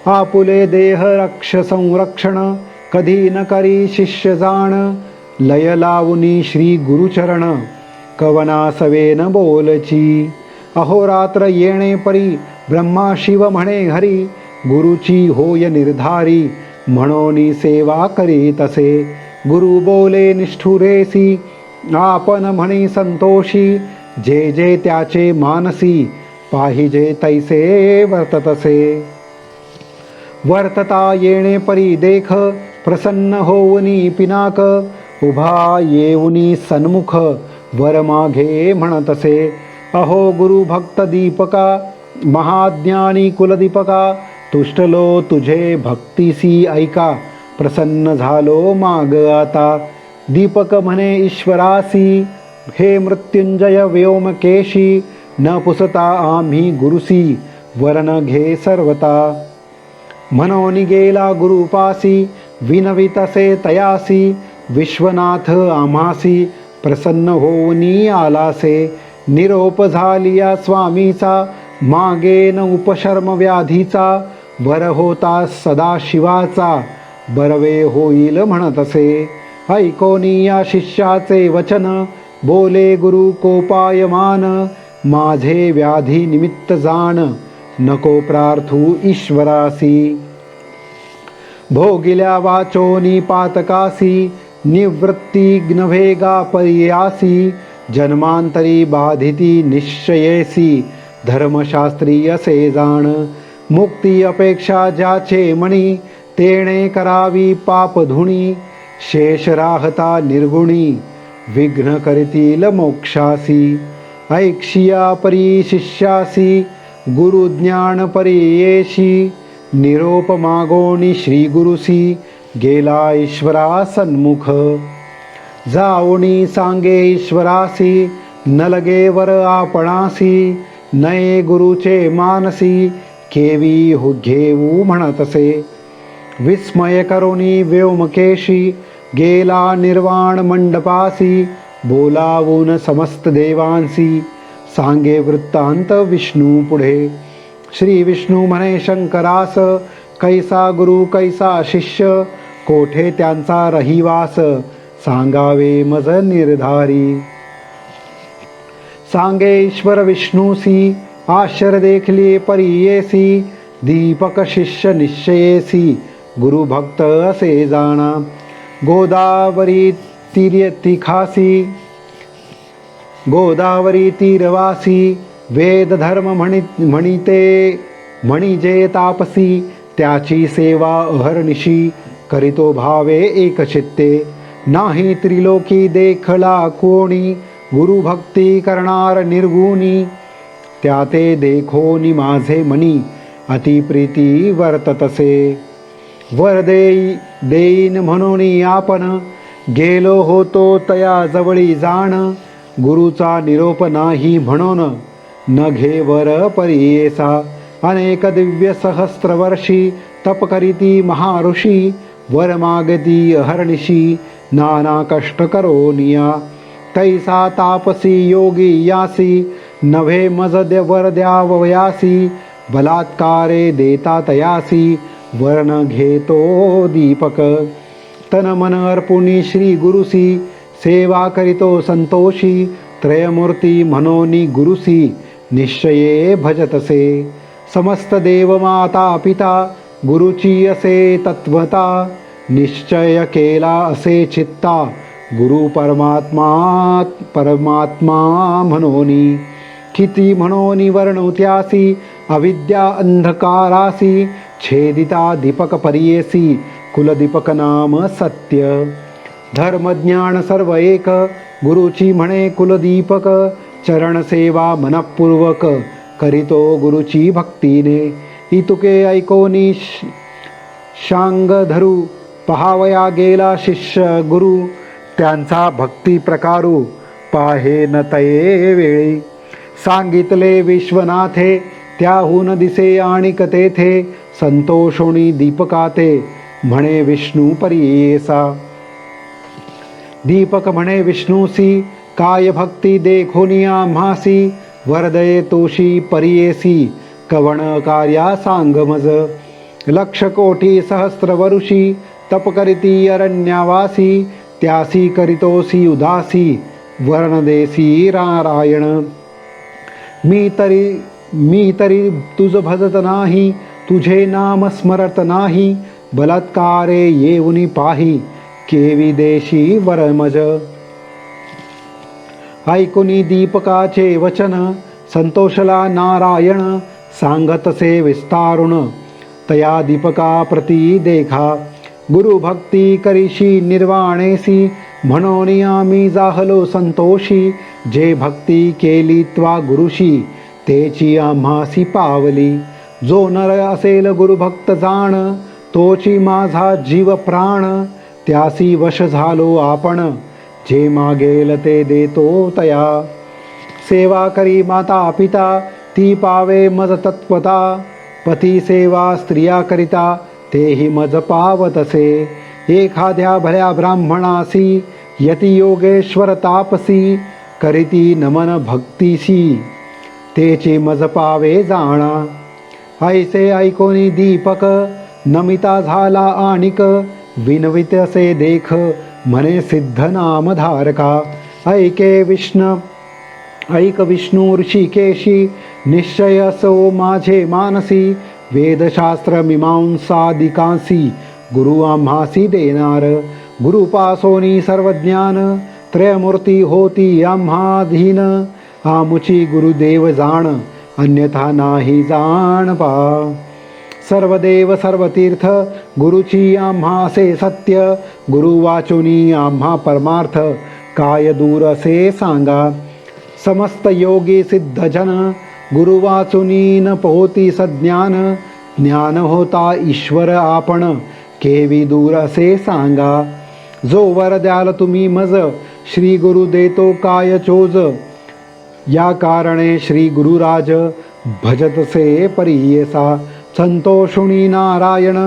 आपुले देह रक्ष संरक्षण, कधी न करी शिष्य जाण, लय लावुनी श्री गुरुचरण, कवना सवेन बोलची. अहोरात्र येणे परी, ब्रह्मा शिव म्हणे हरी, गुरुची होय निर्धारी, म्हणोनी सेवा करी तसे. गुरु बोले निष्ठुरेसी, आपण म्हणी संतोषी, जे जे त्याचे मानसी, पाहिजे तैसे वर्ततसे. वर्तता येणे परी देख, प्रसन्न होऊनी पिनाक, उभा येऊनी सन्मुख, वर मागे म्हणतसे. अहो गुरु भक्त दीपका, महाज्ञानी कुलदीपका, तुष्टलो तुझे भक्तीसी ऐका, प्रसन्न झालो माग आता. दीपक म्हणे ईश्वरासी, हे मृत्युंजय व्योमकेशी, न पुसता आम्ही गुरुसी, वरण घे सर्वता. म्हणून गेला गुरुपासी, विनवितसे तयासी, विश्वनाथ आम्हासी, प्रसन्न होऊनी आलासे. निरोप झालिया स्वामीचा, मागे न उपशर्म व्याधीचा, वर होता सदाशिवाचा, बरवे होईल म्हणतसे. ऐकोनी या शिष्याचे वचन, बोले गुरु कोपायमान, माझे व्याधी निमित्त जाण, नको प्रार्थू ईश्वरासी. भोगिल्या वाचोनी पातकासी, निवृत्ती नव्हेगा पर्यासी, जन्मांतरी बाधिती निश्चयेसी, धर्मशास्त्री असे जाण. मुक्ती अपेक्षा ज्याचे मणी, तेणे करावी पाप धुणी, शेष राहता निर्गुणी, विघ्न करतील मोक्षासी. ऐक्षिया परी शिष्यासी, गुरु ज्ञान परियेशी, निरोप मागोनी श्री गुरुसी, गेला ईश्वरा सन्मुख. जाऊनी सांगे ईश्वरासी, न लगे वर आपणासी, नये गुरुचे मानसी, केवी हो घेऊ म्हणतसे. विस्मय करोनी व्योमकेशी, गेला निर्वाण मंडपासी, बोलावून समस्त देवांसी, सांगे वृत्तांत विष्णू पुढे. श्री विष्णू म्हणे शंकरास, कैसा गुरु कैसा शिष्य, कोठे त्यांचा रहिवास, सांगावे मज निर्धारी. सांगे ईश्वर विष्णूसी, आश्चर्य देखले परियेसी, दीपक शिष्य निश्चयेसी, गुरु भक्त असे जाणा. गोदावरी तीरतिखासी, गोदावरी तीरवासी, वेद धर्म म्हणिते म्हणिजे तापसी, त्याची सेवा अहर्निशी करीतो भावे एकचित्ते. नाही त्रिलोकी देखला कोणी गुरुभक्ती करणार निर्गुणी. त्या ते देखोनी माझे मनी अतिप्रीती वर्ततसे. वर देईन म्हणून आपण गेलो होतो तया जवळी जाण. गुरुचा निरोप नाही म्हणून न घे वर परियेसा. अनेक दिव्य सहस्त्रवर्षी तप करीती महाऋषी. वर मागती अहर्निशी नाना कष्ट करोनिया. तैसा तापसी योगी यासी नव्हे मज वर द्यावयासी. बलात्कारे देता तयासी वर्ण घेतो दीपक. तन मन अर्पुनी श्री गुरुसी सेवा करीतो संतोषी. त्रयमूर्ती म्हणोनी गुरुसी निश्चये भजतसे. समस्त देव माता पिता गुरुची असे तत्वता. निश्चय केला असे चित्ता गुरु परमात्मा म्हणोनी. किती म्हणोनी वर्णुत्यासी अविद्या अंधकारासी. छेदिता दीपक परियेसी कुलदीपक नाम सत्य. धर्मज्ञान सर्व एक गुरुची म्हणे कुलदीपक. चरण सेवा मनपूर्वक करीतो गुरुची भक्तीने. इतुके ऐकोनी शांग धरू पहावया गेला शिष्य गुरु. त्यांचा भक्ती प्रकारू पाहे न तये वेळी. सांगितले विश्वनाथे त्याहून दिसे आणिक तेथे. संतोषोणी दीपकाते म्हणे विष्णू परियेसा. दीपक म्हणे विष्णूसी काय भक्ती देखोनी आम्हासी. वरदये तोषी परियेसी कवण कार्या सांग मज. लक्ष कोटी सहस्त्र वरुषी तप करीती अरण्यावासी. त्यासी करीतोसी उदासी वर्णदेसी नारायण. मी तरी तुझ भजत नाही तुझे नाम स्मरत नाही. बलात्कारे येऊनी पाही केवी देशी वरमज. ऐकुनी दीपकाचे वचन संतोषला नारायण. सांगतसे विस्तारुण तया दीपका प्रती देखा. गुरु भक्ती करीशी निर्वाणेसी म्हणून आम्ही जाहलो संतोषी. जे भक्ती केली त्वा गुरुशी तेची आम्हासी पावली. जो नर असेल गुरुभक्त जाण तोची माझा जीव प्राण. त्यासी वश झालो आपण जे मागेल ते देतो तया. सेवा करी माता पिता ती पावे मज तत्वता. पती सेवा स्त्रिया करिता तेही मज पावतसे. एखाद्या भल्या ब्राह्मणासी यती योगेश्वर तापसी. करीती नमन भक्तीसी तेची मज पावे जाणा. ऐसे ऐकोनी दीपक नमिता झाला आणिक. विनवितसे देख म्हणे सिद्ध नामधारका. ऐक विष्णू ऋषिकेशी निश्चय असो माझे मानसी. वेदशास्त्र मीमांसादिकांसी गुरु आम्हासी देणार. गुरुपासोनी सर्व ज्ञान त्रयमूर्ती होती आम्हाधीन. आमुची गुरुदेव जाण अन्यथा नाही जाण पा. सर्व देव सर्व तीर्थ गुरुची आम्हासे सत्य. गुरु वाचुनी आम्हा परमार्थ काय दूर असे सांगा. समस्त योगी सिद्ध जन गुरु वाचुनी न पोहती सज्ञान. ज्ञान होता ईश्वर आपण केवी दूर असे सांगा. जो वर द्याल तुम्ही मज श्री गुरु देतो काय चोज. या कारणे श्री गुरुराज भजतसे परियेसा. संतोषुनी नारायण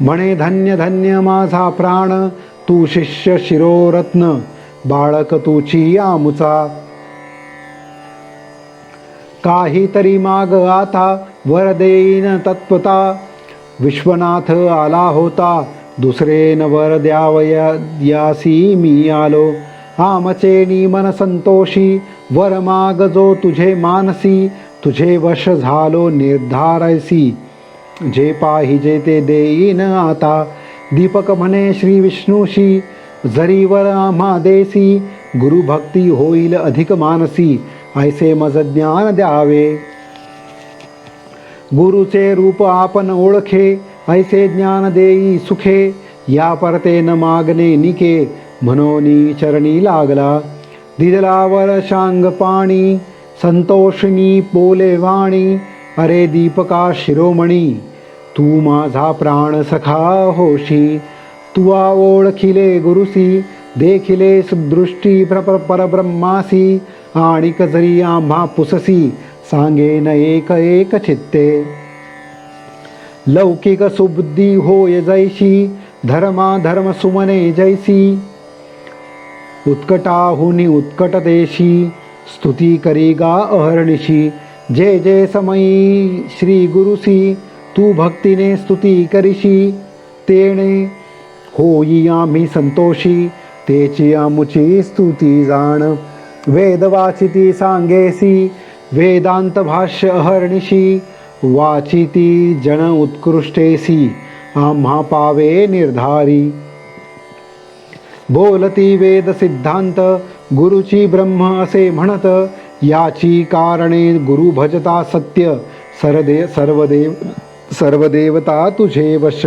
म्हणे धन्य धन्य माझा प्राण. तू शिष्य शिरोरत्न बाळक तुची आमुचा. काहीतरी माग आता वर देईन तत्वता. विश्वनाथ आला होता दुसरे न वर द्यावयासी मी आलो. आमचे मन संतोषी वर माग जो तुझे मानसी. तुझे वश झालो निर्धारसी जे पाहिजे ते देईन आता. दीपक म्हणे श्री विष्णूशी जरी वर आम्हा देसी. गुरुभक्ती होईल अधिक मानसी ऐसे मज ज्ञान द्यावे. गुरुचे रूप आपण ओळखे ऐसे ज्ञान देई सुखे या परते न मागणे निके म्हणोनी चरणी लागला दिदलावर शांग पाणी संतोषिनी बोले वाणी अरे दीपका शिरोमणी तू माझा प्राण सखा होशी तुवा ओळखिले गुरुसी देखिले सुदृष्टी परब्रह्मासी आणि जरी आम्हा पुससी सांगेन एक एक चित्ते लौकिक सुबुद्धी होय जैशी धर्मा धर्म सुमने जैसी उत्कटाहुनी उत्कट देशी स्तुती करी गा अहर्निशी जे जे समयी श्री गुरुसी तू भक्तीने स्तुती करीशी तेणे होई आम्ही संतोषी तेची आमुची स्तुती जाण वेद वाचिती सांगेसी वेदांत भाष्य अहर्निशी वाचिती जन उत्कृष्टेसी आम्हा पावे निर्धारी बोलती वेद सिद्धांत गुरुची ब्रह्म असे म्हणत याची कारणे गुरु भजता सत्य सर्वदेवता तुझे वश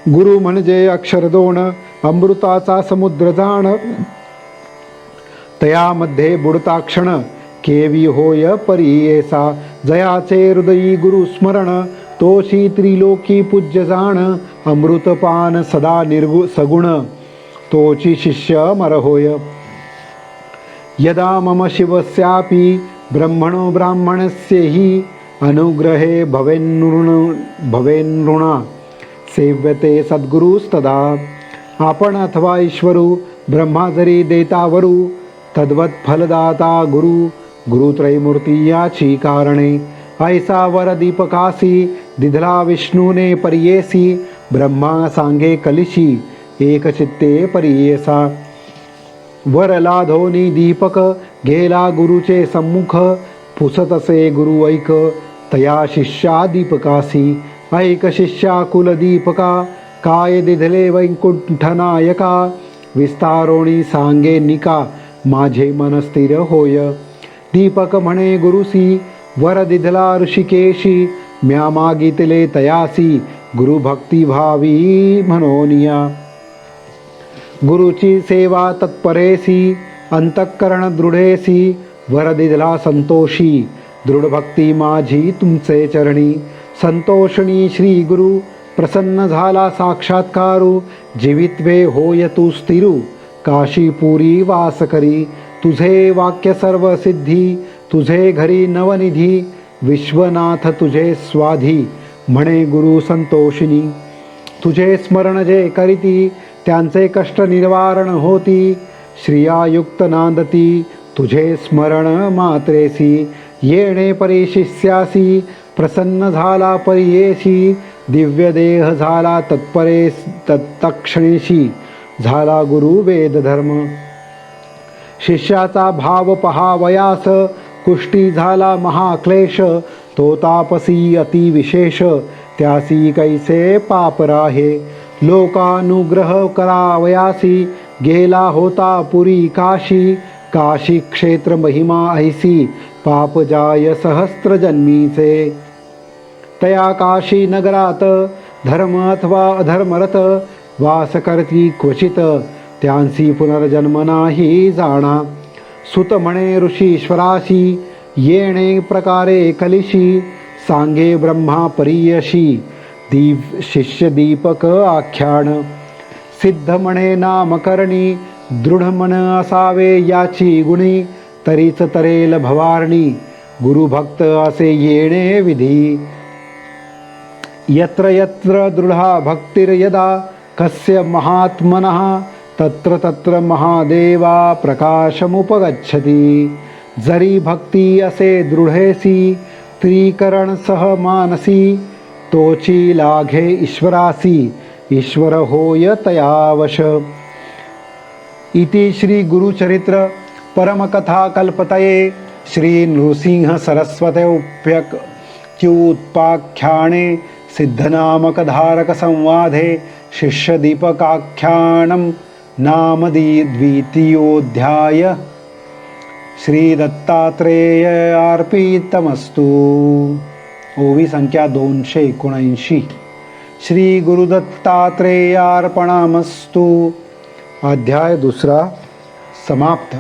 गुरु म्हणजे अक्षर दोन अमृताचा समुद्र जाण तयामध्ये बुडता क्षण केवी होय परियेसा जयाचे हृदयी गुरु स्मरण तोशी त्रिलोकी पूज्य जाण अमृतपान सदा सगुण तोची शिष्य मर होय यदा मम शिवस्यापि ब्रह्मणो ब्राह्मणस्येहि अनुग्रहे भवेन्नृणा सेव्यते सद्गुरुस्तदा आपण अथवा ईश्वरू ब्रह्मा जरी देतावरू तद्वत फलदाता गुरुत्रयमूर्ती याची कारणे ऐसा वर दीपकासी दिधला विष्णूने परियेसी ब्रह्मा सांगे कलिशी एक चित्ते परियेसा वर लाधोनी दीपक गेला गुरुचे सम्मुख पुसतसे गुरु ऐक तया शिष्या दीपकासी ऐक शिष्या कुलदीपका काय दिधले वैकुंठनायका विस्तारोणी सांगे निका माझे मन स्थिर होय दीपक म्हणे गुरुसी वर दिधला ऋषिकेशी म्या मागितले तयासी गुरुभक्ती भावी म्हणोनिया गुरुची सेवा तत्परेसी अंतःकरण दृढेसी वर दिधला संतोषी दृढभक्ती माझी तुमचे चरणी संतोषणी श्री गुरु प्रसन्न झाला साक्षात्कारू जीवित्वे होय तू स्थिरू काशीपुरी वास करी तुझे वाक्य सर्व सिद्धी तुझे घरी नवनिधी विश्वनाथ तुझे स्वाधी म्हणे गुरु संतोषिनी तुझे स्मरण जे करीती त्यांचे कष्ट निवारण होती श्रियायुक्त नांदती तुझे स्मरण मात्रेसी येणे परी शिष्यासी प्रसन्न झाला परियेशी दिव्य देह झाला तत्क्षणेशी झाला गुरु वेद धर्म शिष्याचा भाव पहावयास कुष्टी झाला महाक्लेश तो तापसी अति विशेष त्यासी कैसे पाप राहे लोकानुग्रह करावयासी गेला होता पुरी काशी काशी क्षेत्र महिमा ऐसी पाप जाय सहस्त्र जन्मीचे तया काशी नगरात धर्म अथवा अधर्मरत वास करती क्वचित त्यांसी पुनर्जन्म नाही जाणा सुत म्हणे ऋषीश्वराशी येणे प्रकारे कलिशी सांगे ब्रह्मा परियशी शिष्य दीपक आख्यान सिद्ध म्हणे नामकरणी दृढ मन असावे याची गुणी तरीच तरेल भवारणी गुरुभक्त असे येणे विधी यत्र यत्र दृढा भक्तिर्यदा कस्य महात्मनः तत्र तत्र महादेवा प्रकाशमुपगच्छति जरी भक्ती असे दृढेसी त्रिकरण सह मानसी तोची लाघे ईश्वरासी ईश्वर होय तयावश इति श्री गुरुचरित्र परमकथा कल्पतये श्री नृसिंह सरस्वते उप्यक्त्युत्पाख्याने सिद्धनामकधारक संवादे शिष्य दीपकाख्यानं नाम द्वितीयोऽध्याय श्री दत्तात्रेयार्पितमस्तु। ओवी संख्या 279. श्री गुरुदत्तात्रेयार्पणमस्तु. अध्याय 2 समाप्त.